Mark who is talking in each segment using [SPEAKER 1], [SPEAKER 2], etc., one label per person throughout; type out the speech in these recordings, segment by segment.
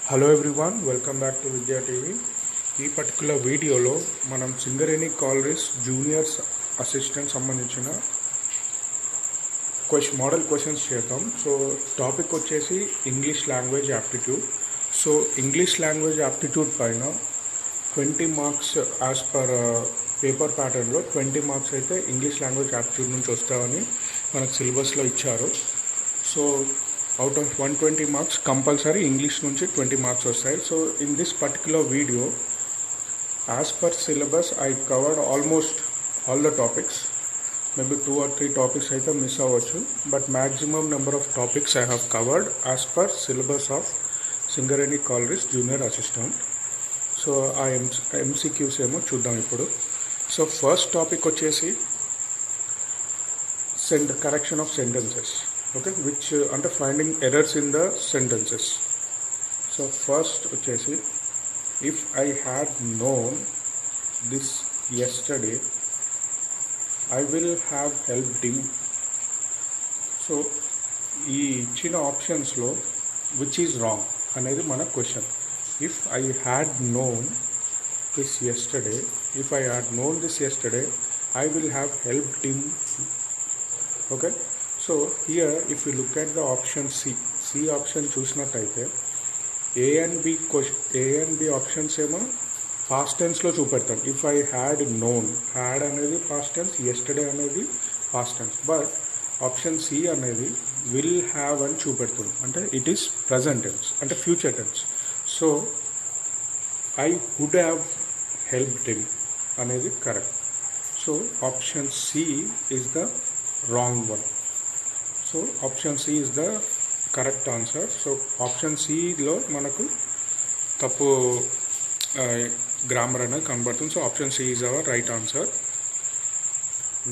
[SPEAKER 1] Hello everyone, welcome back to విద్యా TV. ఈ particular వీడియోలో మనం సింగరేణి కాలరీస్ జూనియర్స్ అసిస్టెంట్ సంబంధించిన మోడల్ క్వశ్చన్స్ చేద్దాం. సో టాపిక్ వచ్చేసి English language aptitude. So English language aptitude పైన 20 మార్క్స్ యాజ్ పర్ పేపర్ ప్యాటర్న్లో 20 మార్క్స్ అయితే ఇంగ్లీష్ లాంగ్వేజ్ యాప్టిట్యూడ్ నుంచి వస్తామని మనకు సిలబస్లో ఇచ్చారు. So out of 120 marks compulsory English nunchi 20 marks vastayi. So in this particular video, as per syllabus, I covered almost all the topics. Maybe 2 or 3 topics aithe miss avvachu, but maximum number of topics I have covered as per syllabus of Singareni College Junior Assistant. So I am MCQs emo chuddam ippudu. So first topic vachesi correction of sentences. Okay, which under finding errors in the sentences. So first వచ్చేసి, if I had known this yesterday, I will have helped him. So ఈ ఇచ్చిన ఆప్షన్స్లో which is wrong అనేది మన question. If I had known this yesterday, if I had known this yesterday, I will have helped him. Okay. So here if you look at the option C option చూసినట్టయితే A and B options ఏమో past టెన్స్లో చూపెడతాను. If I had known, had అనేది past tense, yesterday అనేది past tense, but option C అనేది will have అని చూపెడుతుంది, అంటే ఇట్ ఈస్ ప్రజెంట్ టెన్స్, అంటే future tense. So I would have helped him అనేది correct. So option C is the wrong one. So option C is the correct answer. So option సిలో మనకు తప్పు grammar అనేది కనబడుతుంది. So option C is our right answer.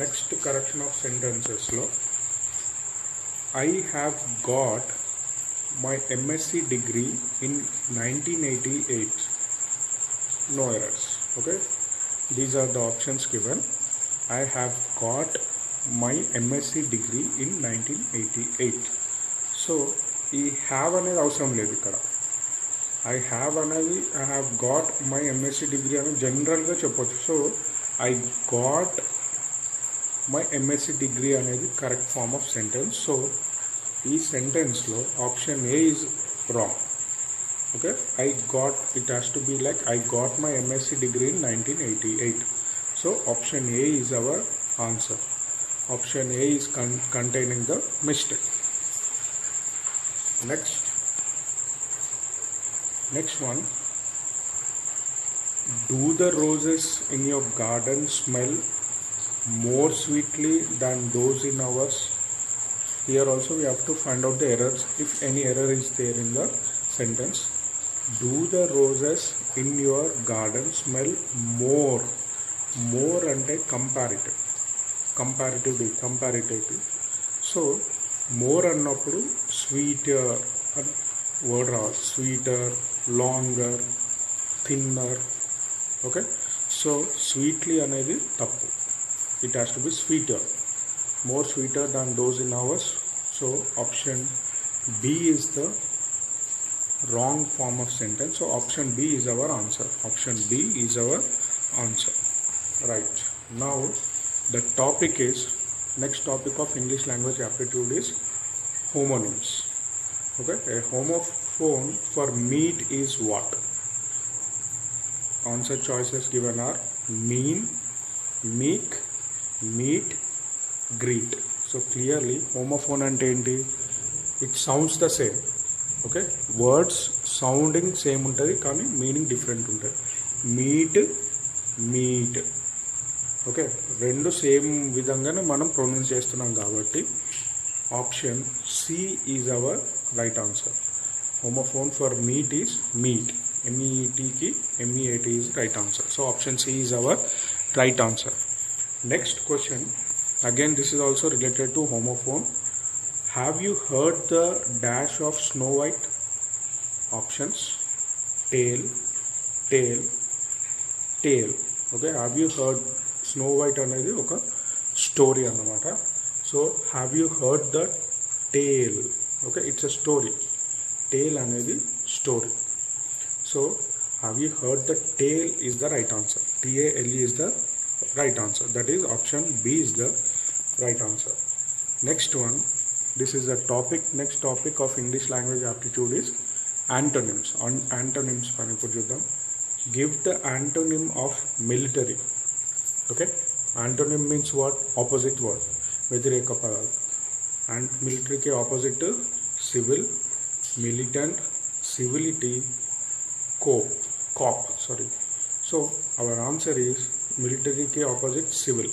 [SPEAKER 1] Next correction of సెంటెన్సెస్లో I have got my MSc degree in 1988. No errors. Okay, these are the options given. I have got my MSc degree in 1988. So ఈ have అనేది అవసరం లేదు ఇక్కడ. I have అనేది I have got my MSc degree అని జనరల్గా చెప్పొచ్చు. So I got my MSc degree అనేది correct form of sentence. So ఈ సెంటెన్స్లో option A is wrong. Okay, I got, it has to be like I got my MSc degree in 1988. So option A is our answer. Option A is containing the mistake. Next one. Do the roses in your garden smell more sweetly than those in ours? Here also we have to find out the errors, if any error is there in the sentence. Do the roses in your garden smell more? More అంటే comparative. So more అన్నప్పుడు sweet word రావాలి. Sweeter, longer, thinner. Okay, so sweetly అనేది తప్పు. It has to be sweeter, more sweeter than those in ours. So option B is the wrong form of sentence. So option B is our answer. Option B is our answer. Right. Now the topic is, next topic of English language aptitude is homonyms. Okay, a homophone for meet is what? Answer choices given are mean, meek, meet, greet. So clearly homophone ante enti, it sounds the same. Okay, words sounding same untadi కానీ meaning different untadi. meet. Okay, రెండు same విధంగానే మనం pronounce చేస్తున్నాం కాబట్టి option C is our right answer. Homophone for meet is meat. ఎంఈఈటీకి M E A T is right answer. So option C is our right answer. Next question, again this is also related to homophone. Have you heard the dash of Snow White? Options tale, tale, tale. Okay, have you heard, Snow White అనేది ఒక story అన్నమాట. So have you heard the tale? Okay, it's a story. Tale అనేది story. So have you heard the tail is the right answer. TALE is the right answer. That is option B is the right answer. Next one, this is the topic. Next topic of English language aptitude is antonyms. On antonyms pani ippudu chuddam. Give the antonym of military. Okay, antonym means what? Opposite word, వ్యతిరేక పదాలు. And military ke opposite civil, militant, civility, cop. Sorry. So our answer is military ke opposite civil.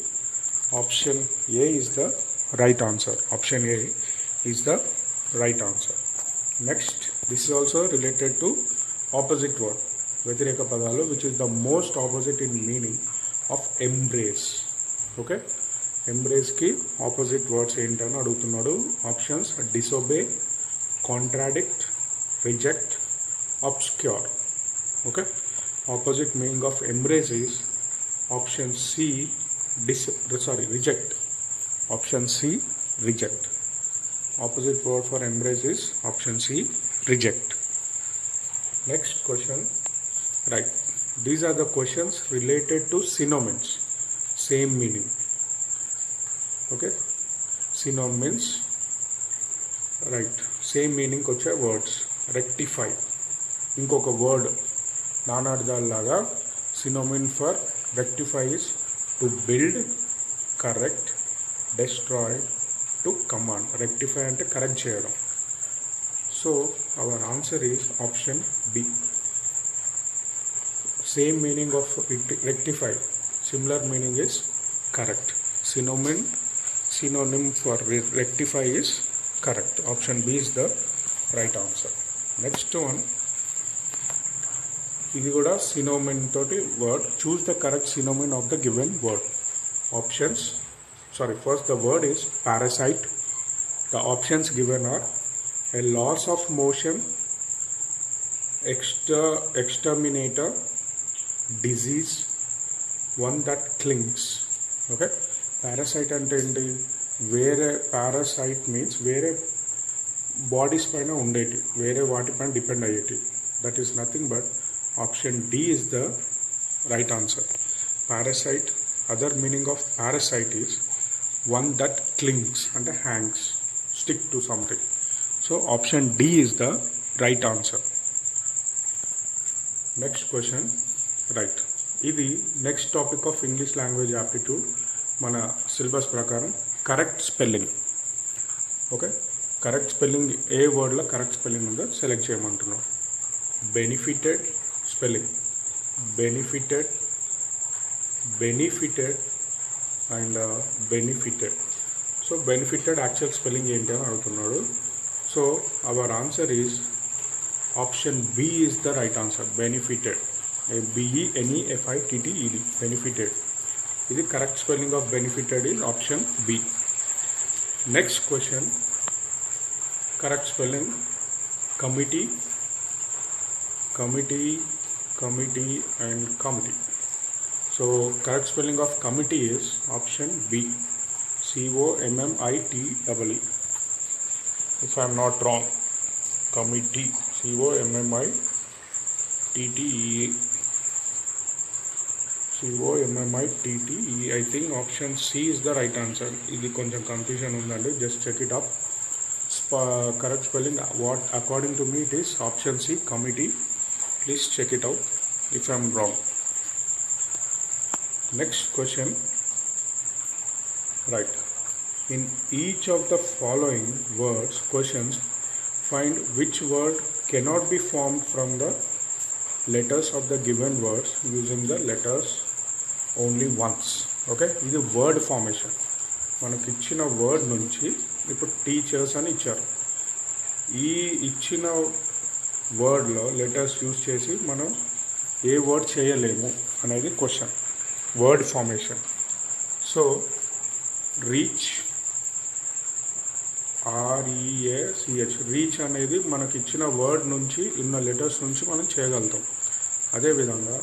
[SPEAKER 1] Option A is the right answer. Option A is the right answer. Next, this is also related to opposite word, వ్యతిరేక పదాలు, which is the most opposite in meaning of embrace. Okay, embrace ki opposite words ఏంటని అడుగుతున్నాడు. Options disobey, contradict, reject, obscure. Okay, opposite meaning of embrace is option C, reject. Option C, reject. Opposite word for embrace is option C, reject. Next question. Right, these are the questions related to synonyms, same meaning. Okay, synonyms, right, same meaning koche words. Rectify, ఇంకొక word నానార్థాల్లాగా. synonym for rectify is to build, correct, destroy, to command. Rectify అంటే correct చేయడం. So our answer is option B. Same meaning of rectify, similar meaning is correct. Synonym for rectify is correct. Option B is the right answer. Next one, ఇది కూడా synonym తోటి word. Choose the correct synonym of the given word. Options, first the word is parasite. The options given are a loss of motion, exterminator, disease, one that clings. Okay, parasite అంటే ఏంటి? వేరే parasite means వేరే bodies పైన ఉండేటి, వేరే వాటి పైన depend అయ్యేటి. That is nothing but option D is the right answer. Parasite, other meaning of parasite is one that clings and hangs, stick to something. So option D is the right answer. Next question. Right, ఇది next topic of English language aptitude. మన syllabus ప్రకారం correct spelling. Okay, correct spelling ఏ వర్డ్లో correct spelling ఉందో select చేయమంటున్నాం. Benefited spelling, benefited and benefited. So benefited actual spelling ఏంటి అని అడుగుతున్నాడు. So our answer is option B is the right answer. Benefited, BENEFITTED, benefited. ఇది correct spelling of benefited is option B. Next question, correct spelling committee and committee. So correct spelling of committee is option B, COMMITEE. If I am not wrong, committee, COMMITTEE. I think option C is the right answer. ఇది కొంచెం confusion ఉందండి, just check it up. Correct spelling, what according to me it is option C, committee. Please check it out if I am wrong. Next question. Right, in each of the following words questions, find which word cannot be formed from the letters of the given words using the letters only once. Okay, ఇది word formation. మనకి ఇచ్చిన word నుంచి ఇప్పుడు teachers అని ఇచ్చారు. ఈ ఇచ్చిన వర్డ్లో letters use చేసి మనం ఏ వర్డ్ చేయలేము అనేది question. Word formation. So reach, REACH, reach అనేది మనకి ఇచ్చిన వర్డ్ నుంచి ఉన్న లెటర్స్ నుంచి మనం చేయగలుగుతాం. అదేవిధంగా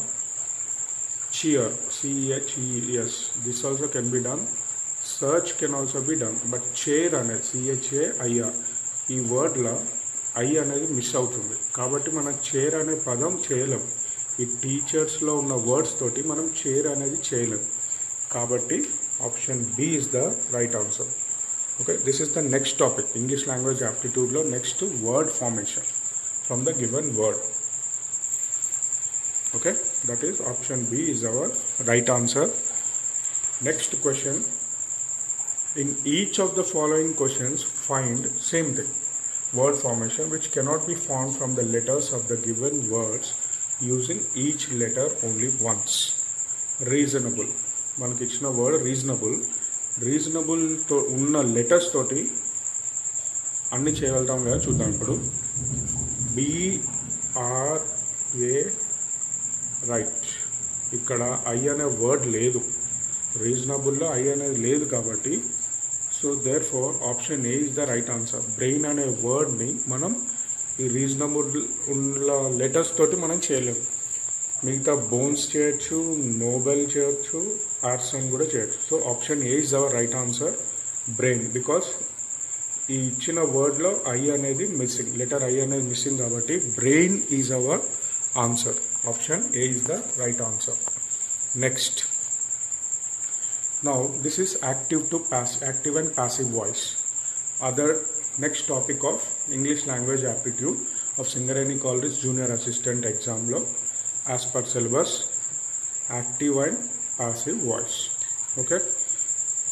[SPEAKER 1] cheer, CHES, this also can be done. Search can also be done, but chair అనేది CHAIR, ఈ వర్డ్లో ఐ అనేది మిస్ అవుతుంది. కాబట్టి మనం చైర్ అనే పదం చేయలేం. ఈ టీచర్స్లో ఉన్న వర్డ్స్ తోటి మనం చైర్ అనేది చేయలేం. కాబట్టి option B is the right answer. Okay, this is the next topic. English language యాప్టిట్యూడ్లో next word formation from the given word. Okay, that is option B is our right answer. Next question. In each of the following questions, find same thing, word formation which cannot be formed from the letters of the given words using each letter only once. Reasonable. మనకి ఇచ్చిన word రీజనబుల్తో ఉన్న letters తోటి అన్ని చేయగలుగుతాం కదా, చూద్దాం ఇప్పుడు. BRA right. ఇక్కడ ఐ అనే వర్డ్ లేదు, రీజనబుల్లో ఐ అనేది లేదు కాబట్టి so therefore option A is the right answer. Brain అనే వర్డ్ని మనం ఈ రీజనబుల్ ఉన్న లెటర్స్ తోటి మనం చేయలేము. మిగతా బోన్స్ చేయొచ్చు, నోబెల్ చేయొచ్చు, ఆర్సన్ కూడా చేయొచ్చు. So option A is our right answer, brain. Because ఈ ఇచ్చిన వర్డ్లో ఐ అనేది మిస్సింగ్, లెటర్ ఐ అనేది మిస్సింగ్ కాబట్టి brain is our answer. Option A is the right answer. Next. Now this is active and passive voice. Other next topic of English language aptitude of Singareni College Junior Assistant exam lo as per syllabus, active and passive voice. Okay.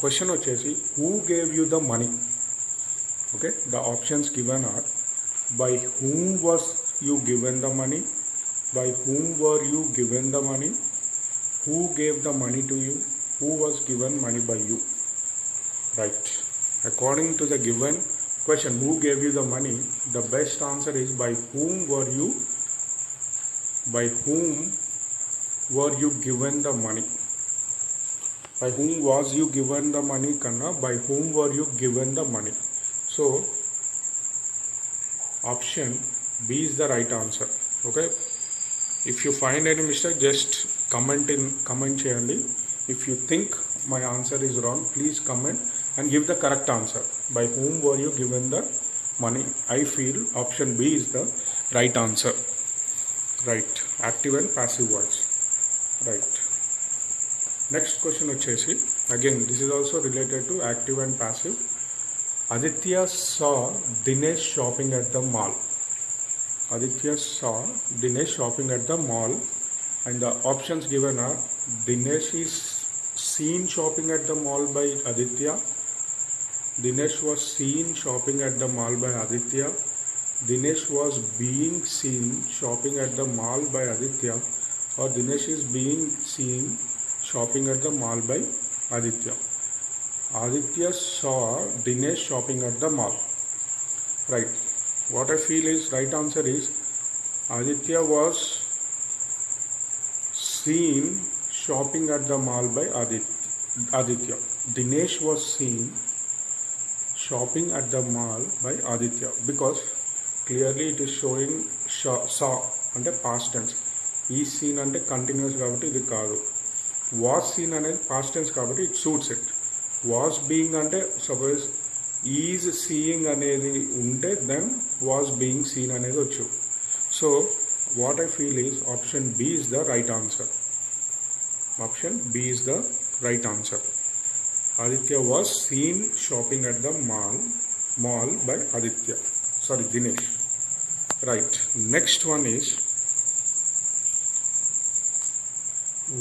[SPEAKER 1] Question ochesi, who gave you the money? Okay. The options given are: by whom was you given the money? By whom were you given the money? Who gave the money to you? Who was given money by you? Right. According to the given question, who gave you the money? The best answer is by whom were you? By whom were you given the money? By whom was you given the money? Kanna, by whom were you given the money? So, option B is the right answer. Okay. If you find any mistake, just comment cheyandi. If you think my answer is wrong, please comment and give the correct answer. By whom were you given the money? I feel option B is the right answer. Right. Active and passive voice. Right. Next question ochesi, again this is also related to active and passive. Aditya saw Dinesh shopping at the mall. Aditya saw Dinesh shopping at the mall, and the options given are: Dinesh is seen shopping at the mall by Aditya, Dinesh was seen shopping at the mall by Aditya, Dinesh was being seen shopping at the mall by Aditya, or Dinesh is being seen shopping at the mall by Aditya. Aditya saw Dinesh shopping at the mall. Right. What I feel is right answer is Aditya was seen shopping at the mall by Aditya. Dinesh was seen shopping at the mall by Aditya, because clearly it is showing saw అంటే past tense. Is seen అంటే continuous కాబట్టి ఇది కాదు. Was seen అనేది past tense కాబట్టి it suits it. Was being అంటే suppose is seeing అనేది ఉంటే దెన్ వాజ్ బీయింగ్ సీన్ అనేది వచ్చు. So what I feel is option B is the right answer. Option B is the right answer. Aditya was seen shopping at the mall by Dinesh. Right. Next one is,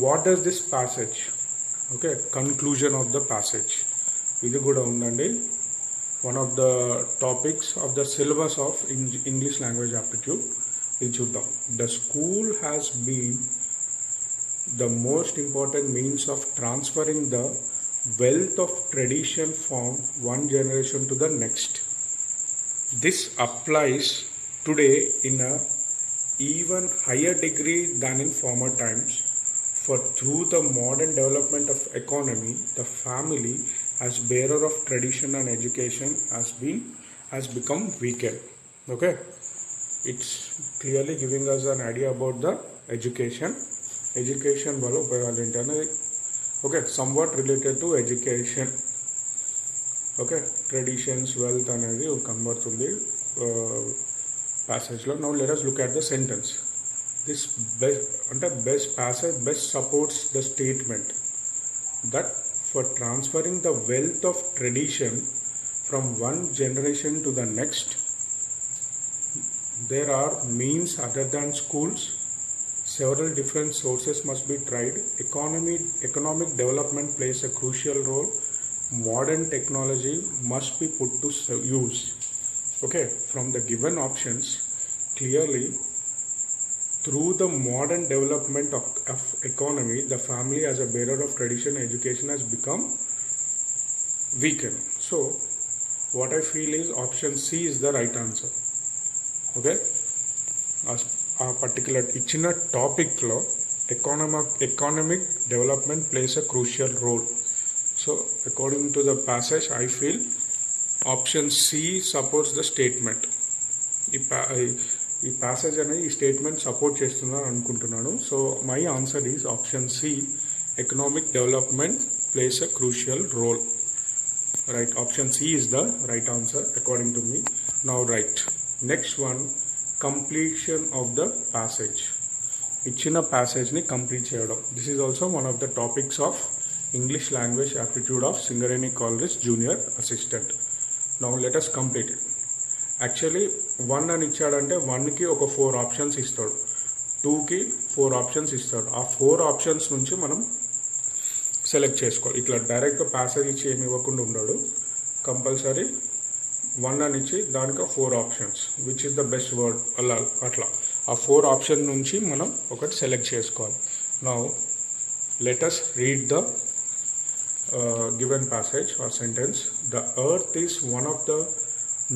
[SPEAKER 1] what does this passage? Okay, conclusion of the passage. ఇది కూడా ఉందండి. One of the topics of the syllabus of English language aptitude. ఇది చూద్దాం. The school has been the most important means of transferring the wealth of tradition from one generation to the next. This applies today in a even higher degree than in former times, for through the modern development of economy, the family as bearer of tradition and education has become weaker. Okay, it's clearly giving us an idea about the education వల్ల ఉపయోగాలు ఏంటి అనేది. Okay, somewhat related to education. Okay, traditions wealth అనేది కనబడుతుంది. passage law. Now let us look at the sentence. This best passage best supports the statement that for transferring the wealth of tradition from one generation to the next, there are means other than schools. Several different sources must be tried. Economic development plays a crucial role. Modern technology must be put to use. Okay, from the given options, clearly, through the modern development of economy, the family as a bearer of tradition education has become weakened. So, what I feel is option C is the right answer. Okay, a particular ఇచ్చిన టాపిక్లో economic development plays a crucial role. So according to the passage, I feel option C supports the statement. ఈ passage అనేది ఈ statement support చేస్తుందని అనుకుంటున్నాను. So my answer is option C, economic development plays a crucial role. Right, option C is the right answer according to me. Now right, next one, completion of the passage. ఇచ్చిన ప్యాసేజ్ని complete చేయడం. This is also one of the topics of English language aptitude of Singareni college junior assistant. Now let us complete it. Actually 1 అని ఇచ్చాడంటే 1కి ఒక 4 options ఇస్తాడు, 2కి 4 options ఇస్తాడు. ఆ 4 ఆప్షన్స్ నుంచి మనం సెలెక్ట్ చేసుకోవాలి. ఇట్లా డైరెక్ట్ ప్యాసేజ్ ఇచ్చి ఏమి ఇవ్వకుండా ఉన్నాడు. కంపల్సరీ 1 అని ఇచ్చి దానికి 4 options which is the best word అట్లా ఆ 4 ఆప్షన్ నుంచి మనం ఒకటి సెలెక్ట్ చేసుకోవాలి. Now let us read the given passage or sentence. The earth is one of the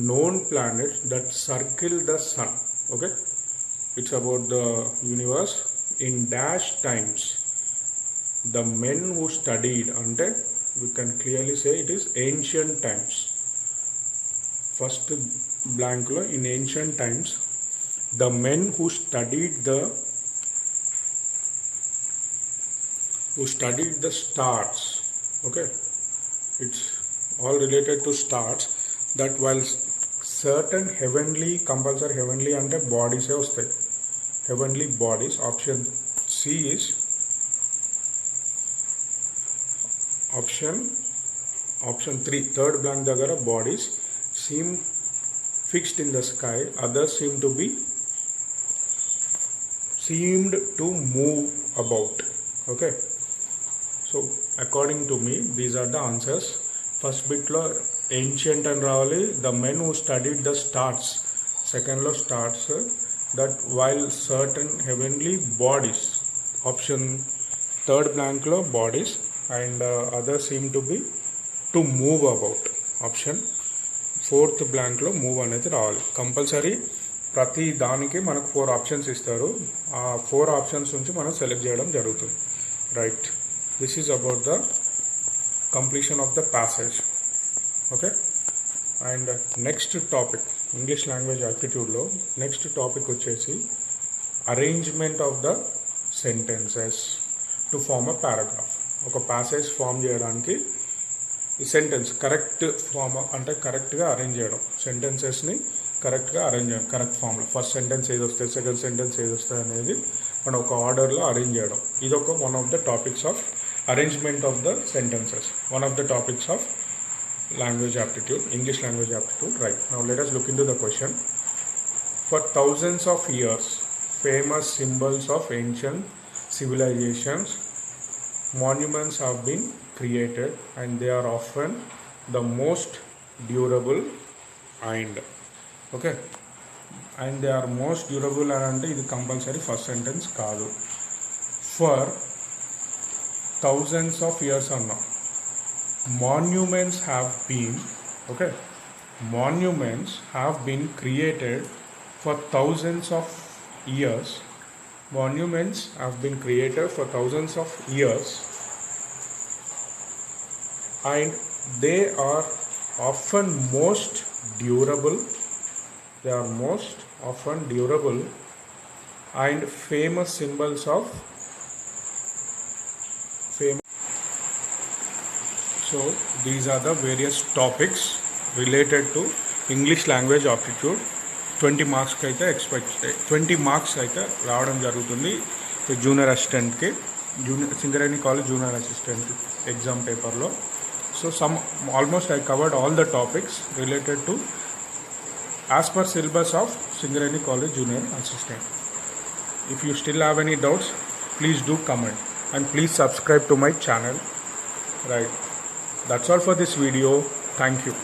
[SPEAKER 1] known planets that circle the sun. Okay, it's about the universe. In dash times, the men who studied, ante we can clearly say it is ancient times. First blank lo, in ancient times, the men who studied the stars. Okay, it's all related to stars. That while certain heavenly, compulsory heavenly ante bodies e vastayi, heavenly bodies. Option C is option 3, third blank dagara, bodies seem fixed in the sky, others seemed to move about. Okay, so according to me these are the answers. First bit lo ancient and ravali, the men who studied the stars. Second lo stars, that while certain heavenly bodies. Option third blank lo bodies and others seem to move about. Option fourth blank lo move అనేది రావాలి. Compulsory ప్రతి దానికి మనకు 4 options ఇస్తారు. ఆ 4 options నుంచి మనం select చేయడం జరుగుతుంది. Right, this is about the completion of the passage. Okay, and next topic English language యాప్టిట్యూడ్లో నెక్స్ట్ టాపిక్ వచ్చేసి arrangement of the sentences to form a paragraph. ఒక ప్యాసేజ్ ఫామ్ చేయడానికి ఈ సెంటెన్స్ కరెక్ట్ ఫామ్ అంటే కరెక్ట్గా arrange చేయడం, సెంటెన్సెస్ని కరెక్ట్గా arrange చేయడం, కరెక్ట్ ఫామ్లో ఫస్ట్ సెంటెన్స్ ఏది వస్తుంది, సెకండ్ సెంటెన్స్ ఏది వస్తుంది అనేది మనం ఒక ఆర్డర్లో అరేంజ్ చేయడం. ఇదొక one of the topics of arrangement of the sentences, one of the topics of language aptitude, English language aptitude. Right, now let us look into the question. For thousands of years, famous symbols of ancient civilizations, monuments have been created and they are often the most durable and okay, and they are most durable and ante idi compulsory first sentence kaadu. For thousands of years or not, monuments have been created for thousands of years. Monuments have been created for thousands of years and they are often most durable. They are most often durable and famous symbols of fame. So these are the various topics related to English language aptitude. 20 మార్క్స్కి అయితే 20 marks అయితే రావడం జరుగుతుంది junior అసిస్టెంట్కి, Singareni college junior assistant exam పేపర్లో. So almost I covered all the topics related to as per syllabus of Singareni College Junior Assistant. If you still have any doubts, please do comment and please subscribe to my channel. Right, that's all for this video. Thank you.